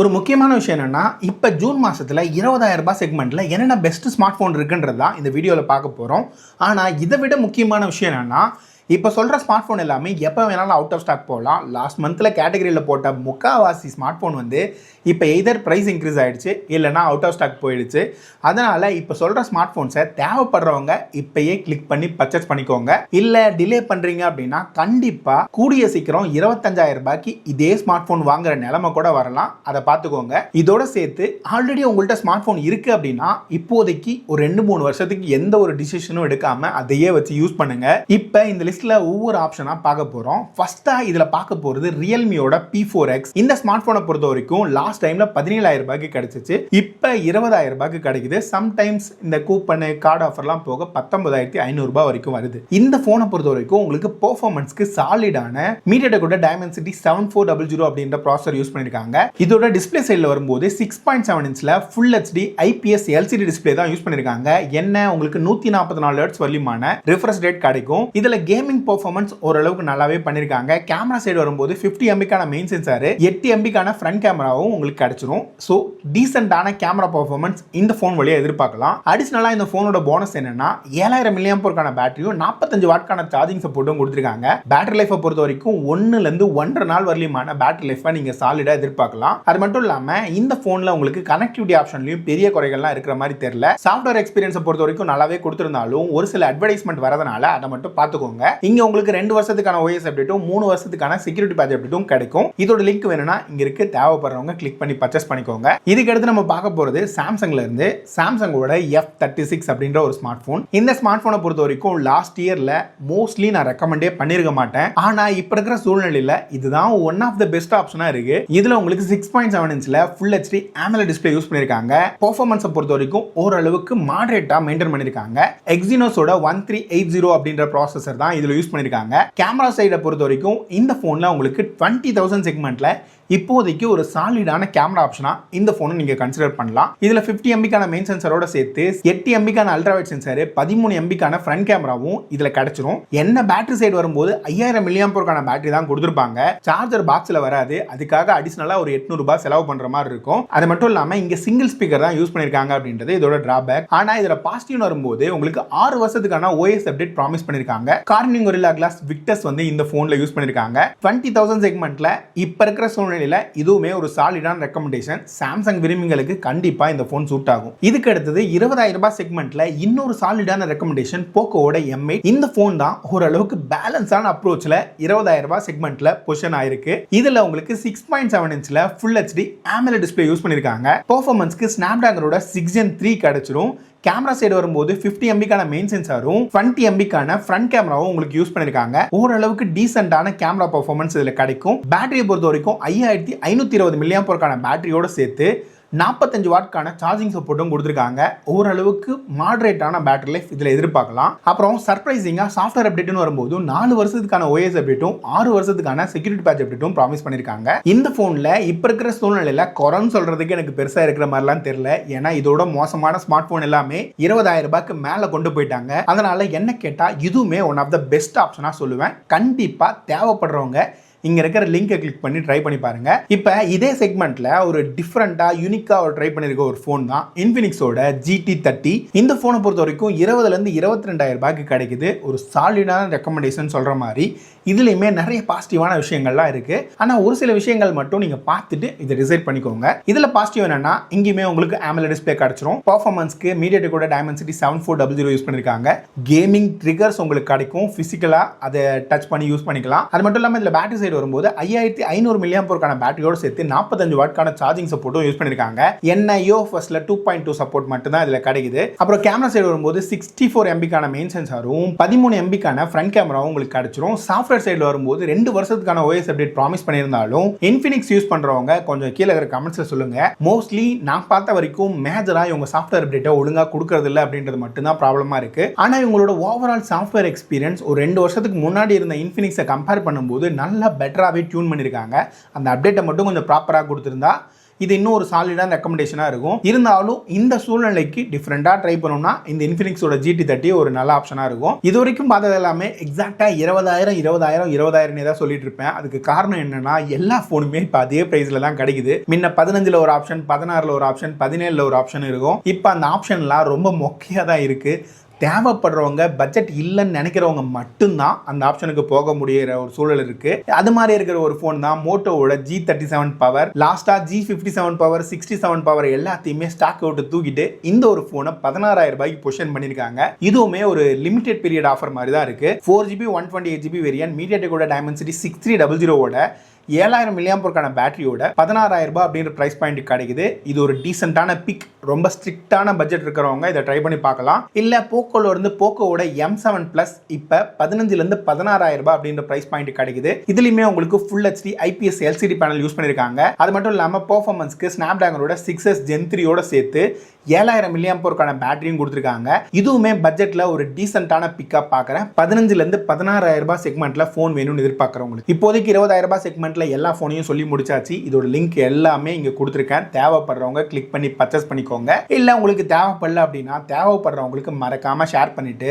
ஒரு முக்கியமான விஷயம் என்னன்னா, இப்ப ஜூன் மாசத்துல ரூ. 20,000 செக்மெண்ட்ல என்னென்ன பெஸ்ட் ஸ்மார்ட் போன் இருக்குன்றது தான் இந்த வீடியோல பார்க்க போறோம். ஆனா இதை விட முக்கியமான விஷயம் என்னன்னா, இப்போ சொல்ற ஸ்மார்ட் போன் எல்லாமே எப்போ வேணாலும் அவுட் ஆஃப் ஸ்டாக் போகலாம். லாஸ்ட் மந்த்ல கேட்டகரியில் போட்ட முக்காவாசி ஸ்மார்ட் போன் வந்து இப்போ எய்தர் ப்ரைஸ் இன்க்ரீஸ் ஆயிடுச்சு இல்லைனா அவுட் ஆஃப் ஸ்டாக் போயிடுச்சு. அதனால இப்போ சொல்ற ஸ்மார்ட் போன்ஸை தேவைப்படுறவங்க இப்பயே கிளிக் பண்ணி பர்ச்சேஸ் பண்ணிக்கோங்க. இல்லை டிலே பண்றீங்க அப்படின்னா கண்டிப்பா கூடிய சீக்கிரம் 25,000 இதே ஸ்மார்ட் போன் வாங்குற நிலைமை கூட வரலாம். அதை பார்த்துக்கோங்க. இதோட சேர்த்து ஆல்ரெடி உங்கள்கிட்ட ஸ்மார்ட் போன் இருக்கு அப்படின்னா இப்போதைக்கு ஒரு 2-3 வருஷத்துக்கு எந்த ஒரு டிசிஷனும் எடுக்காம அதையே வச்சு யூஸ் பண்ணுங்க. இப்போ இந்த லிஸ்ட்ல ஒவ்வொரு ஆப்ஷனா பார்க்க போறோம். ஃபர்ஸ்டா இதுல பார்க்க போறது ரியல்மியோட P4X. இந்த ஸ்மார்ட் போனை பொறுத்த வரைக்கும் லாஸ்ட் டைம்ல 17,000 கிடைச்சிச்சு. இப்ப 20,000 கிடைக்குது. சம்டைம்ஸ் இந்த கூப்பன் கார்டு ஆஃபர்லாம் போக 19,500 வரைக்கும் வருது. இந்த போனை பொறுத்த வரைக்கும் உங்களுக்கு பெர்ஃபார்மன்ஸ்க்கு சாலிடான மீடியாடெக்கோட டைமென்சிட்டி 7400 அப்படின்ற ப்ராசஸர் யூஸ் பண்ணிருக்காங்க. இதோட டிஸ்ப்ளே சைடுல வரும்போது 6.7 இன்ச்ல full HD IPS LCD display தான் யூஸ் பண்ணிருக்காங்க. என்ன உங்களுக்கு 144 ஹெர்ட்ஸ் வரலுமான ரிஃப்ரெஷ் ரேட் கிடைக்கும். இதுல கேமிங் பெர்ஃபார்மன்ஸ் ஓரளவுக்கு நல்லாவே பண்ணிருக்காங்க. கேமரா சைடு வரும்போது 50 MB main sensor, 8 MB front கேமராவும் உங்களுக்கு கிடைச்சிரும். சோ டீசென்ட்டான கேமரா பெர்ஃபார்மன்ஸ் இந்த போன் வழியா எதிர்பார்க்கலாம். அடிஷனலா இந்த போனோட போனஸ் என்னன்னா 7000 mAh பேட்டரியும் 45 வாட்கான சார்ஜிங் சப்போர்ட்டும் கொடுத்திருக்காங்க. பேட்டரி லைஃபை பொறுத்த வரைக்கும் 1 ல இருந்து 1.5 நாள் வரலுமான பேட்டரி லைஃபை நீங்க சாலிடா எதிர்பார்க்கலாம். அது மட்டும் இல்லாம இந்த போன்ல உங்களுக்கு கனெக்டிவிட்டி ஆப்ஷன்லயும் பெரிய குறைகள்லாம் இருக்கிற மாதிரி தெரியல. சாஃப்ட்வேர் எக்ஸ்பீரியன்ஸை பொறுத்த வரைக்கும் நல்லாவே கொடுத்திருந்தாலும் ஒரு சில அட்வர்டைஸ்மெண்ட் வரதுனால அதை மட்டும் பார்த்துக்கோங்க. இங்க உங்களுக்கு 2 வருஷத்துக்கான OS அப்டேட்டும் 3 வருஷத்துக்கான செக்யூரிட்டி பேட்ச் அப்டேட்டும் கிடைக்கும். இதோட லிங்க் வேணும்னா இங்க இருக்கு, தேவைப்படுறவங்க கிளிக் பண்ணி பர்ச்சேஸ் பண்ணிக்கோங்க. இதுக்கு அடுத்து நம்ம பார்க்க போறது சாம்சங்ல இருந்து சாம்சங்கோட F36 அப்படின்ற ஒரு ஸ்மார்ட் போன். இந்த ஸ்மார்ட் போனை பொறுத்த வரைக்கும் லாஸ்ட் இயர்ல மோஸ்ட்லி நான் ரெக்கமெண்டே பண்ணிருக்க மாட்டேன். ஆனா இப்ப இருக்கிற சூழ்நிலையில இதுதான் ஒன் ஆஃப் த பெஸ்ட் ஆப்ஷனா இருக்கு. இதுல உங்களுக்கு 6.7 இன்ச்ல full HD AMOLED display use பண்ணிருக்காங்க. பெர்ஃபார்மன்ஸை பொறுத்த வரைக்கும் ஓரளவுக்கு மாடரேட்டா மெயின்டைன் பண்ணிருக்காங்க. எக்ஸினோஸோட 1380 அப்படின்ற ப்ராசஸர் தான் இதுல யூஸ் பண்ணிருக்காங்க. கேமரா சைடை பொறுத்த வரைக்கும் இந்த போன்ல உங்களுக்கு 20,000 செக்மெண்ட்ல இப்போதைக்கு ஒரு சாலிடான கேமரா ஆப்ஷனா இந்த போனை நீங்க கன்சிடர் பண்ணலாம். இதுல 50 MB மெயின் சென்சாரோட சேர்த்து 8 MB ultra wide sensor, 13 MB front கேமராவும் இதுல கிடைச்சிரும். என்ன பேட்டரி சைடு வரும்போது 5000 mAh பேட்டரி தான் கொடுத்திருப்பாங்க. சார்ஜர் பாக்ஸ்ல வராது. அதுக்காக அடிஷனலா ஒரு 800 செலவு பண்ற மாதிரி இருக்கும். அது மட்டும் இல்லாம இங்க சிங்கிள் ஸ்பீக்கர் தான் யூஸ் பண்ணிருக்காங்க அப்படின்றது இதோட டிராபேக். ஆனா இதுல பாசிட்டிவ் வரும்போது உங்களுக்கு 6 வருஷத்துக்கான OS அப்டேட் ப்ராமிஸ் பண்ணிருக்காங்க. கார்னிங் கொரில்லா கிளாஸ் விக்டஸ் வந்து இந்த போன்ல யூஸ் பண்ணிருக்காங்க. 20,000 செக்மெண்ட்ல இப்ப இருக்கிற சூழ்நிலையில இதுவுமே ஒரு சாலிடான ரெக்கமெண்டேஷன். சாம்சங் விரும்பிகளுக்கு கண்டிப்பா இந்த போன் சூட் ஆகும். இதுக்கு அடுத்தது 20,000 செக்மெண்ட்ல இன்னொரு சாலிடான ரெக்கமெண்டேஷன் போக்கோவோட M8. இந்த போன் தான் ஓரளவுக்கு பேலன்ஸான அப்ரோச்ல 20,000 செக்மெண்ட்ல பொசிஷன் ஆயிருக்கு. இதுல உங்களுக்கு 6.7 இன்ச்ல full HD AMOLED display use பண்ணிருக்காங்க. பெர்ஃபார்மன்ஸ்க்கு ஸ்னாப்டிராகனோட 6 Gen 3 கிடைச்சிரும். கேமரா சைடு வரும்போது 50 MB மெயின் சென்சாரும் 20 MB ஃப்ரண்ட் கேமராவும் உங்களுக்கு யூஸ் பண்ணிருக்காங்க. ஓரளவுக்கு டீசென்ட்டான கேமரா பெர்ஃபார்மன்ஸ் இதுல கிடைக்கும். பேட்டரியை பொறுத்த வரைக்கும் 5520 mAh பேட்டரியோட சேர்த்து 45 வாட்கான சார்ஜிங் சப்போர்ட்டும் கொடுத்திருக்காங்க. ஓரளவுக்கு மாடரேட்டான பேட்டரி லைஃப் இதுல எதிர்பார்க்கலாம். அப்புறம் சர்ப்ரைசிங்கா சாஃப்ட்வேர் அப்டேட்னு வரும்போது 4 வருஷத்துக்கான OS அப்டேட்டும் 6 வருஷத்துக்கான செக்யூரிட்டி பேட்ச் அப்டேட்டும் ப்ராமிஸ் பண்ணிருக்காங்க. இந்த போன்ல இப்ப இருக்கிற சூழ்நிலையில குறைன்னு சொல்றதுக்கு எனக்கு பெருசா இருக்கிற மாதிரிலாம் தெரியல. ஏன்னா இதோட மோசமான ஸ்மார்ட் போன் எல்லாமே 20,000 மேல கொண்டு போயிட்டாங்க. அதனால என்ன கேட்டா இதுவுமே ஒன் ஆஃப் த பெஸ்ட் ஆப்ஷனா சொல்லுவேன். கண்டிப்பா தேவைப்படுறவங்க இங்க இருக்கிற லிங்கை கிளிக் பண்ணி ட்ரை பண்ணி பாருங்க. இப்ப இதே செக்மெண்ட்ல ஒரு டிஃபரெண்டா யூனிக்கா ட்ரை பண்ணிருக்க ஒரு போன் தான் இன்ஃபினிக்ஸோட GT30. இந்த போனை பொறுத்த வரைக்கும் 20,000 ல இருந்து 22,000 கிடைக்குது. ஒரு சாலிடான ரெக்கமெண்டேஷன் சொல்ற மாதிரி இதுலயுமே நிறைய பாசிட்டிவான விஷயங்கள்லாம் இருக்கு. ஆனா ஒரு சில விஷயங்கள் மட்டும் நீங்க பார்த்துட்டு இதை டிசைட் பண்ணிக்கோங்க. இதுல பாசிட்டிவ் என்னன்னா இங்கேயுமே உங்களுக்கு AMOLED டிஸ்ப்ளே கிடைச்சிரும். பெர்ஃபார்மன்ஸ்க்கு மீடியாடெக்கோட டைமென்சிட்டி 7400 யூஸ் பண்ணிருக்காங்க. கேமிங் ட்ரிகர்ஸ் உங்களுக்கு கிடைக்கும். பிசிக்கலா அதை டச் பண்ணி யூஸ் பண்ணிக்கலாம். அது மட்டும் இல்லாம இதுல பேட்டரி வரும்போது 5500 mAh பேட்டரியோட சேர்த்து 45 வாட்கான சார்ஜிங் சப்போர்ட்டும் யூஸ் பண்ணிருக்காங்க. என்ன UFSல 2.2 சப்போர்ட் மட்டும் தான் இதுல கிடைக்குது. அப்புறம் கேமரா சைடு வரும்போது 64 MB மெயின் சென்சாரும் 13 MB ஃப்ரண்ட் கேமராவும் உங்களுக்கு கிடைச்சிரும். சாஃப்ட்வேர் சைடுல வரும்போது 2 வருஷத்துக்கான OS அப்டேட் ப்ராமிஸ் பண்ணியிருந்தாலும் இன்ஃபினிக்ஸ் யூஸ் பண்றவங்க கொஞ்சம் கீழே இருக்கிற கமெண்ட்ஸ்ல சொல்லுங்க. மோஸ்ட்லி நான் பார்த்த வரைக்கும் மேஜரா இவங்க சாஃப்ட்வேர் அப்டேட்டை ஒழுங்கா கொடுக்கறது இல்ல அப்படின்றது மட்டும் தான் ப்ராப்ளமா இருக்கு. ஆனா இவங்களோட ஓவரால் சாஃப்ட்வேர் எக்ஸ்பீரியன்ஸ் ஒரு 2 வருஷத்துக்கு முன்னாடி இருந்த இன்ஃபினிக்ஸை கம்பேர் பண்ணும்போது நல்ல பெட்டராகவே டியூன் பண்ணியிருக்காங்க. அந்த அப்டேட்டை மட்டும் கொஞ்சம் ப்ராப்பராக கொடுத்துருந்தா இது இன்னும் ஒரு சாலிடான ரெக்கமெண்டேஷனாக இருக்கும். இருந்தாலும் இந்த சூழ்நிலைக்கு டிஃப்ரெண்டாக ட்ரை பண்ணணும்னா இந்த இன்ஃபினிக்ஸோட GT30 ஒரு நல்ல ஆப்ஷனாக இருக்கும். இது வரைக்கும் பார்த்தது எல்லாமே எக்ஸாக்டாக 20,000 தான் சொல்லிட்டு இருப்பேன். அதுக்கு காரணம் என்னன்னா எல்லா ஃபோனுமே இப்போ அதே ப்ரைஸில் தான் கிடைக்குது. முன்ன 15ல் ஒரு ஆப்ஷன், 16ல் ஒரு ஆப்ஷன், 17ல் ஒரு ஆப்ஷன் இருக்கும். இப்போ அந்த ஆப்ஷன்லாம் ரொம்ப மொக்கையாக தான் இருக்குது. தேவைப்படுறவங்க பட்ஜெட் இல்லைன்னு நினைக்கிறவங்க மட்டும்தான் அந்த ஆப்ஷனுக்கு போக முடியிற ஒரு சூழல் இருக்கு. அது மாதிரி இருக்கிற ஒரு ஃபோன் தான் மோட்டோவோட G37 பவர். லாஸ்டா G57 பவர், 67 பவர் எல்லாத்தையுமே ஸ்டாக் அவுட் தூக்கிட்டு இந்த ஒரு ஃபோனை 16,000 ரூபாய்க்கு பொசிஷன் பண்ணியிருக்காங்க. இதுவுமே ஒரு லிமிடெட் பீரியட் ஆஃபர் மாதிரி தான் இருக்கு. 4GB 128GB வேரியன்ட், மீடியாடெக்கோட டைமென்சிட்டி 6300 7000 mAh பேட்டரியோட 16,000 ரூபாய் அப்படின்ற பிரைஸ் பாயிண்ட் கிடைக்குது. இது ஒரு டீசென்டான பிக். ரொம்ப ஸ்ட்ரிக்டான பட்ஜெட் இருக்கிறவங்க இதை ட்ரை பண்ணி பார்க்கலாம். இல்ல போக்கோல இருந்து போக்கோவோட M7 Plus இப்ப 15ல இருந்து 16,000 ரூபாய் அப்படின்ற பிரைஸ் பாயிண்ட் கிடைக்குது. இதுலயுமே உங்களுக்கு full HD IPS LCD panel use பண்ணிருக்காங்க. அது மட்டும் இல்லாம பெர்ஃபார்மன்ஸ்க்கு ஸ்னாப்டிராகனோட 6S Gen 3யோட சேர்த்து 7000 mAh பேட்டரியும் கொடுத்துருக்காங்க. இதுவுமே பட்ஜெட்ல ஒரு டீசென்டான பிக்கப் பார்க்குறேன். 15ல இருந்து 16,000 ரூபாய் செக்மெண்ட்ல ஃபோன் வேணும்னு எதிர்பார்க்குறவங்களுக்கு. இப்போதைக்கு 20,000 ரூபாய் செக்மெண்ட்ல எல்லா ஃபோனையும் சொல்லி முடிச்சாச்சு. இதோட லிங்க் எல்லாமே இங்க கொடுத்துருக்கேன். தேவைப்படுறவங்க கிளிக் பண்ணி பர்ச்சேஸ் பண்ணிக்கோங்க. இல்ல உங்களுக்கு தேவைப்படல அப்படின்னா தேவைப்படுறவங்களுக்கு மறக்காம ஷேர் பண்ணிட்டு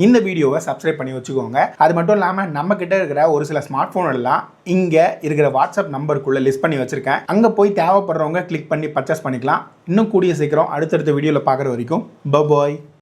இந்த வீடியோவை சப்ஸ்கிரைப் பண்ணி வச்சுக்கோங்க. அது மட்டும் இல்லாம நம்ம கிட்ட இருக்கிற ஒரு சில ஸ்மார்ட் போன் எல்லாம் இங்க இருக்கிற வாட்ஸ்அப் நம்பருக்குள்ள லிஸ்ட் பண்ணி வச்சிருக்கேன். அங்க போய் தேவைப்படுறவங்க கிளிக் பண்ணி பர்ச்சேஸ் பண்ணிக்கலாம். இன்னும் கூடிய சீக்கிரம் அடுத்தடுத்த வீடியோல பார்க்குற வரைக்கும் பாய்.